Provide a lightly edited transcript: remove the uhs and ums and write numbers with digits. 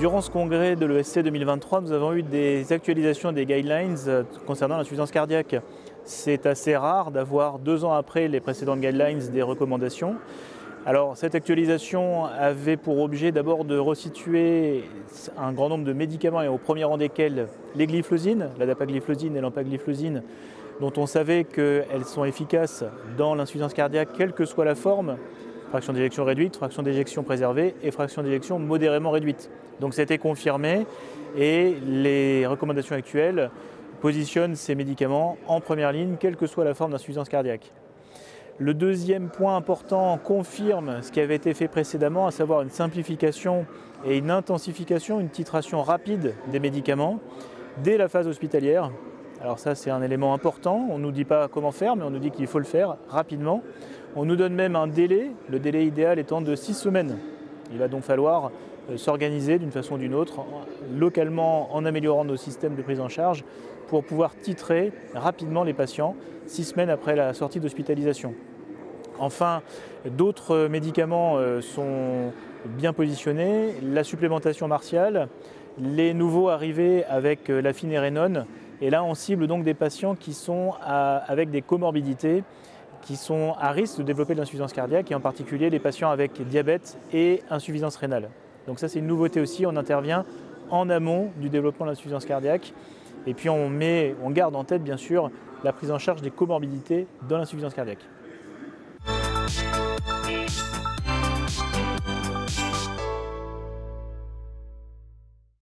Durant ce congrès de l'ESC 2023, nous avons eu des actualisations des guidelines concernant l'insuffisance cardiaque. C'est assez rare d'avoir 2 ans après les précédentes guidelines des recommandations. Alors cette actualisation avait pour objet d'abord de resituer un grand nombre de médicaments et au premier rang desquels les glyphosines, la dapagliflozine et l'empagliflozine, dont on savait qu'elles sont efficaces dans l'insuffisance cardiaque quelle que soit la forme, fraction d'éjection réduite, fraction d'éjection préservée et fraction d'éjection modérément réduite. Donc c'était confirmé et les recommandations actuelles positionnent ces médicaments en première ligne quelle que soit la forme d'insuffisance cardiaque. Le deuxième point important confirme ce qui avait été fait précédemment, à savoir une simplification et une intensification, une titration rapide des médicaments dès la phase hospitalière. Alors ça c'est un élément important, on ne nous dit pas comment faire, mais on nous dit qu'il faut le faire rapidement. On nous donne même un délai, le délai idéal étant de 6 semaines. Il va donc falloir s'organiser d'une façon ou d'une autre, localement en améliorant nos systèmes de prise en charge pour pouvoir titrer rapidement les patients 6 semaines après la sortie d'hospitalisation. Enfin, d'autres médicaments sont bien positionnés, la supplémentation martiale, les nouveaux arrivés avec la finérénone, et là on cible donc des patients qui sont avec des comorbidités, qui sont à risque de développer de l'insuffisance cardiaque, et en particulier les patients avec diabète et insuffisance rénale. Donc ça c'est une nouveauté aussi, on intervient en amont du développement de l'insuffisance cardiaque, et puis on garde en tête bien sûr la prise en charge des comorbidités dans l'insuffisance cardiaque.